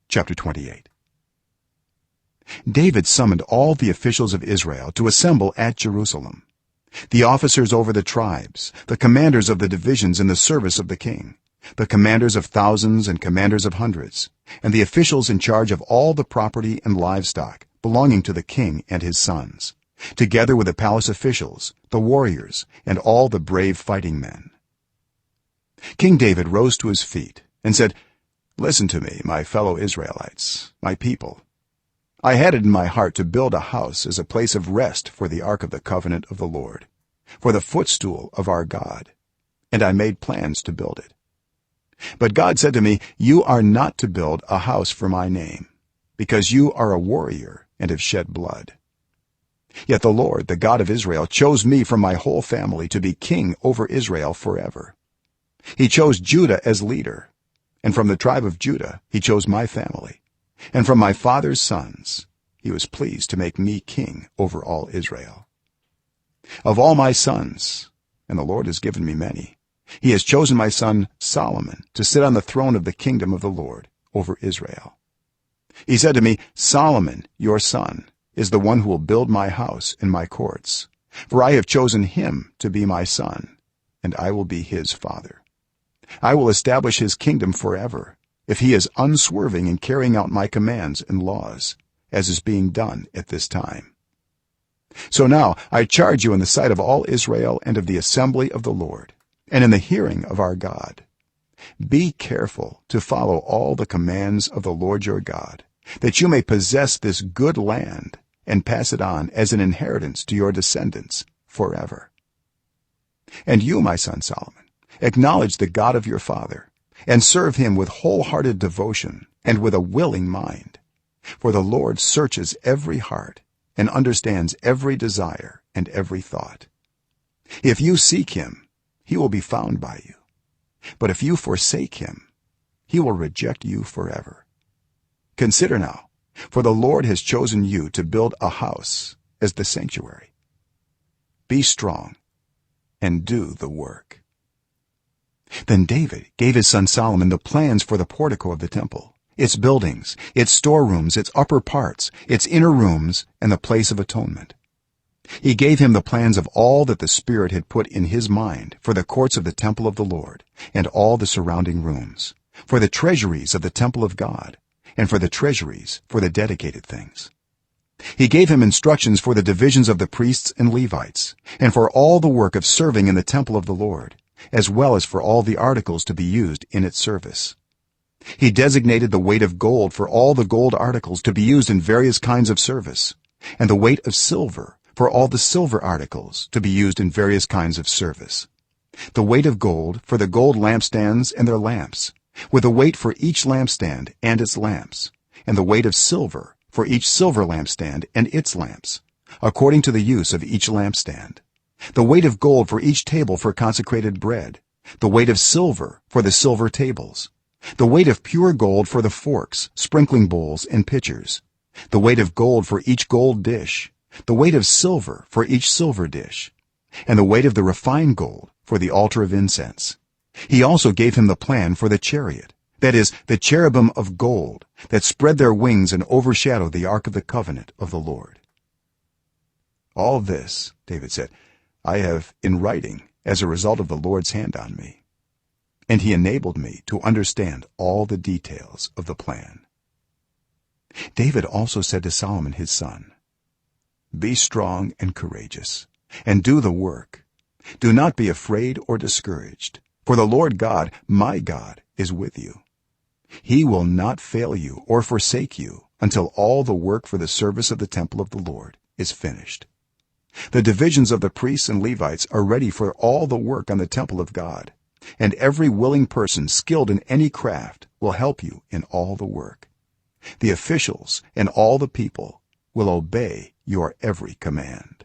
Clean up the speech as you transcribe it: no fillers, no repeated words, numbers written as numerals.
chapter 28. David summoned all the officials of Israel to assemble at Jerusalem, the officers over the tribes, the commanders of the divisions in the service of the king, the commanders of thousands and commanders of hundreds, and the officials in charge of all the property and livestock belonging to the king and his sons, together with the palace officials, the warriors, and all the brave fighting men. King David rose to his feet and said, "Listen to me, my fellow Israelites, my people. I had it in my heart to build a house as a place of rest for the ark of the covenant of the Lord, for the footstool of our God, and I made plans to build it. But God said to me, 'You are not to build a house for my name, because you are a warrior and have shed blood.' Yet the Lord, the God of Israel, chose me from my whole family to be king over Israel forever. He chose Judah as leader, and from the tribe of Judah he chose my family, and from my father's sons he was pleased to make me king over all Israel. Of all my sons, and the Lord has given me many, he has chosen my son Solomon to sit on the throne of the kingdom of the Lord over Israel. He said to me, 'Solomon, your son, is the one who will build my house and my courts, for I have chosen him to be my son, and I will be his father. I will establish his kingdom forever, if he is unswerving in carrying out my commands and laws, as is being done at this time.' So now I charge you in the sight of all Israel and of the assembly of the Lord, and in the hearing of our God, be careful to follow all the commands of the Lord your God, that you may possess this good land and pass it on as an inheritance to your descendants forever. And you, my son Solomon, acknowledge the God of your father, and serve him with wholehearted devotion and with a willing mind, for the Lord searches every heart and understands every desire and every thought. If you seek him, he will be found by you, but if you forsake him, he will reject you forever. Consider now, for the Lord has chosen you to build a house as the sanctuary. Be strong and do the work." Then David gave his son Solomon the plans for the portico of the temple, its buildings, its storerooms, its upper parts, its inner rooms, and the place of atonement. He gave him the plans of all that the Spirit had put in his mind for the courts of the temple of the Lord and all the surrounding rooms, for the treasuries of the temple of God, and for the treasuries for the dedicated things. He gave him instructions for the divisions of the priests and Levites, and for all the work of serving in the temple of the Lord, as well as for all the articles to be used in its service. He designated the weight of gold for all the gold articles to be used in various kinds of service, and the weight of silver for all the silver articles to be used in various kinds of service, the weight of gold for the gold lampstands and their lamps, with a weight for each lampstand and its lamps, and the weight of silver for each silver lampstand and its lamps, according to the use of each lampstand, the weight of gold for each table for consecrated bread, the weight of silver for the silver tables, the weight of pure gold for the forks, sprinkling bowls, and pitchers, the weight of gold for each gold dish, the weight of silver for each silver dish, and the weight of the refined gold for the altar of incense. He also gave him the plan for the chariot, that is, the cherubim of gold that spread their wings and overshadow the ark of the covenant of the Lord. "All this," David said, "I have in writing as a result of the Lord's hand on me," and he enabled me to understand all the details of the plan. David also said to Solomon his son, "Be strong and courageous, and do the work. Do not be afraid or discouraged, for the Lord God, my God, is with you. He will not fail you or forsake you until all the work for the service of the temple of the Lord is finished. The divisions of the priests and Levites are ready for all the work on the temple of God, and every willing person skilled in any craft will help you in all the work. The officials and all the people will obey your every command."